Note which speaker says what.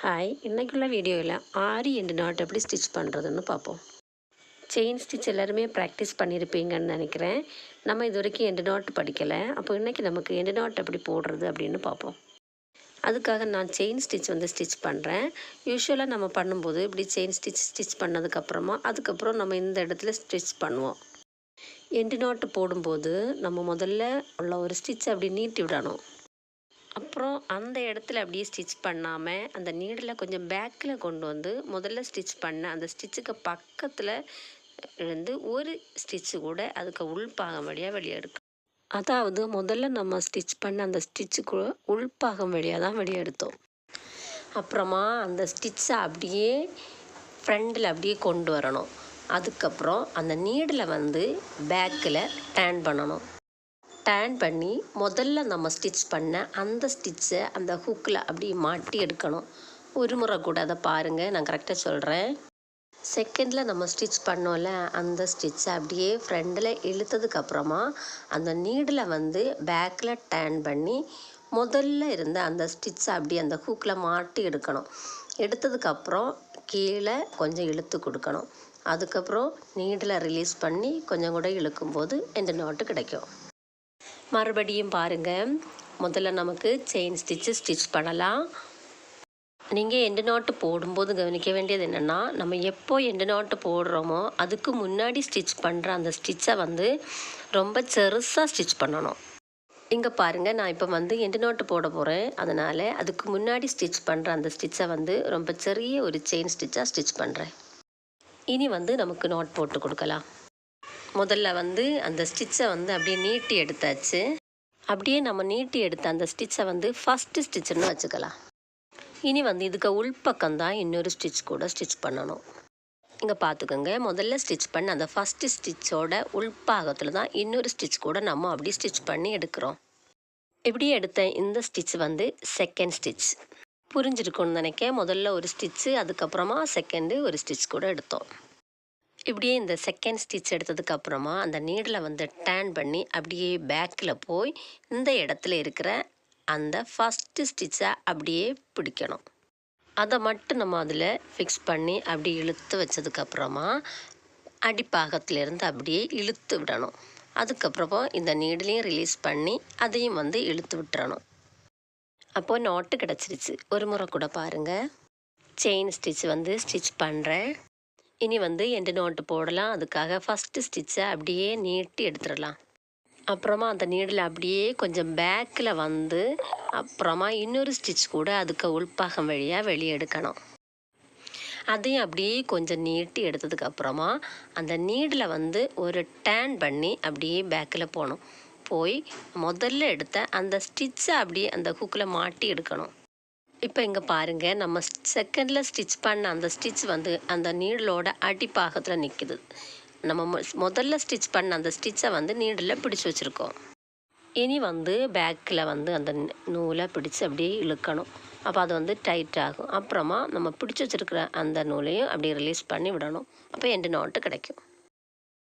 Speaker 1: Hi, இன்றைக்குள்ள வீடியோவில் ஆரி end not எப்படி ஸ்டிச் பண்ணுறதுன்னு பார்ப்போம். செயின் ஸ்டிச் எல்லாருமே ப்ராக்டிஸ் பண்ணியிருப்பீங்கன்னு நினைக்கிறேன். நம்ம இது வரைக்கும் எண்டு நாட் படிக்கலை. அப்போ இன்றைக்கி நமக்கு எண்டு நாட் எப்படி போடுறது அப்படின்னு பார்ப்போம். அதுக்காக நான் செயின் ஸ்டிச் ஸ்டிச் பண்ணுறேன். யூஸ்வலாக நம்ம பண்ணும்போது இப்படி செயின் ஸ்டிச் பண்ணதுக்கப்புறமா அதுக்கப்புறம் நம்ம இந்த இடத்துல ஸ்டிச் பண்ணுவோம். எண்டு நாட்டு போடும்போது நம்ம முதல்ல உள்ள ஒரு ஸ்டிச் அப்படி நீட்டி விடணும். அப்புறம் அந்த இடத்துல அப்படியே ஸ்டிச் பண்ணாமல் அந்த நீடில் கொஞ்சம் பேக்கில் கொண்டு வந்து முதல்ல ஸ்டிச் பண்ண அந்த ஸ்டிச்சுக்கு பக்கத்தில் இருந்து ஒரு ஸ்டிச்சு கூட அதுக்கு உள்பாகம் வழியாக வெளியே எடுக்கும். அதாவது முதல்ல நம்ம ஸ்டிச் பண்ண அந்த ஸ்டிச்சுக்கு உள்பாகம் வழியாக தான் வெளியே எடுத்தோம். அப்புறமா அந்த ஸ்டிச்சை அப்படியே ஃப்ரண்டில் அப்படியே கொண்டு வரணும். அதுக்கப்புறம் அந்த நீடில் பேக்கில் டேர்ன் பண்ணணும். டேர்ன் பண்ணி முதல்ல நம்ம ஸ்டிச் பண்ண அந்த ஸ்டிச்சை அந்த ஹூக்கில் அப்படியே மாட்டி எடுக்கணும். ஒரு முறை கூட அதை பாருங்கள், நான் கரெக்டாக சொல்கிறேன். செகண்டில் நம்ம ஸ்டிச் பண்ணோம்ல அந்த ஸ்டிச்சை அப்படியே ஃப்ரண்டில் இழுத்ததுக்கப்புறமா அந்த நீடில் பேக்கில் டேர்ன் பண்ணி முதல்ல இருந்த அந்த ஸ்டிச்சை அப்படியே அந்த ஹூக்கில் மாட்டி எடுக்கணும். எடுத்ததுக்கப்புறம் கீழே கொஞ்சம் இழுத்து கொடுக்கணும். அதுக்கப்புறம் நீடில் ரிலீஸ் பண்ணி கொஞ்சம் கூட இழுக்கும்போது எண்டு நாட்டு கிடைக்கும். மறுபடியும் பாருங்கள், முதல்ல நமக்கு செயின் ஸ்டிச் பண்ணலாம். நீங்கள் எண்டு நாட்டு போடும்போது கவனிக்க வேண்டியது என்னென்னா, நம்ம எப்போ எண்டு நாட்டு போடுறோமோ அதுக்கு முன்னாடி ஸ்டிச் பண்ணுற அந்த ஸ்டிச்சை ரொம்ப பெருசாக ஸ்டிச் பண்ணணும். இங்கே பாருங்கள், நான் இப்போ எண்டு நாட்டு போட போகிறேன். அதனால் அதுக்கு முன்னாடி ஸ்டிச் பண்ணுற அந்த ஸ்டிச்சை ரொம்ப சிறிய ஒரு செயின் ஸ்டிச்சாக ஸ்டிச் பண்ணுறேன். இனி நமக்கு நாட் போட்டு கொடுக்கலாம். முதல்ல அந்த ஸ்டிச்சை அப்படியே நீட்டி எடுத்தாச்சு. அப்படியே நம்ம நீட்டி எடுத்த அந்த ஸ்டிச்சை ஃபஸ்ட்டு ஸ்டிச்சுன்னு வச்சுக்கலாம். இனி இதுக்கு உள்பக்கம்தான் இன்னொரு ஸ்டிச் கூட ஸ்டிச் பண்ணணும். இங்கே பார்த்துக்கோங்க, முதல்ல ஸ்டிச் பண்ண அந்த ஃபஸ்ட்டு ஸ்டிச்சோட உள்பாகத்தில் தான் இன்னொரு ஸ்டிச் கூட நம்ம அப்படி ஸ்டிச் பண்ணி எடுக்கிறோம். இப்படி எடுத்த இந்த ஸ்டிச் செகண்ட் ஸ்டிச். புரிஞ்சிருக்கும்னு நினைக்க, முதல்ல ஒரு ஸ்டிச்சு, அதுக்கப்புறமா செகண்டு ஒரு ஸ்டிச் கூட எடுத்தோம். இப்படியே இந்த செகண்ட் ஸ்டிச் எடுத்ததுக்கப்புறமா அந்த நீடில் டேர்ன் பண்ணி அப்படியே பேக்கில் போய் இந்த இடத்துல இருக்கிற அந்த ஃபஸ்ட்டு ஸ்டிச்சை அப்படியே பிடிக்கணும். அதை மட்டும் நம்ம அதில் ஃபிக்ஸ் பண்ணி அப்படி இழுத்து வச்சதுக்கப்புறமா அடிப்பாகத்திலேருந்து அப்படியே இழுத்து விடணும். அதுக்கப்புறமா இந்த நீடிலையும் ரிலீஸ் பண்ணி அதையும் இழுத்து விட்டுறணும். அப்போது நாட்டு கிடச்சிருச்சு. ஒரு முறை கூட பாருங்கள். செயின் ஸ்டிச் ஸ்டிச் பண்ணுறேன். இனி எண்டு நாட்டு போடலாம். அதுக்காக ஃபஸ்ட்டு ஸ்டிச்சை அப்படியே நீட்டி எடுத்துடலாம். அப்புறமா அந்த நீடில் அப்படியே கொஞ்சம் பேக்கில் அப்புறமா இன்னொரு ஸ்டிச் கூட அதுக்கு உள்பாகம் வழியாக வெளியே எடுக்கணும். அதையும் அப்படியே கொஞ்சம் நீட்டி எடுத்ததுக்கப்புறமா அந்த நீடில் ஒரு டேர்ன் பண்ணி அப்படியே பேக்கில் போய் முதல்ல எடுத்த அந்த ஸ்டிச்சை அப்படியே அந்த ஹூக்கில் மாட்டி எடுக்கணும். இப்போ இங்கே பாருங்கள், நம்ம செகண்டில் ஸ்டிச் பண்ண அந்த ஸ்டிச் அந்த நீடலோட அடிப்பாகத்தில் நிற்குது. நம்ம முதல்ல ஸ்டிச் பண்ண அந்த ஸ்டிச்சை நீடில் பிடிச்சி வச்சுருக்கோம். இனி பேக்கில் அந்த நூலை பிடிச்சி அப்படியே இழுக்கணும். அப்போ அது டைட் ஆகும். அப்புறமா நம்ம பிடிச்சி வச்சுருக்கிற அந்த நூலையும் அப்படியே ரிலீஸ் பண்ணி விடணும். அப்போ எண்டு நாட்டு கிடைக்கும்.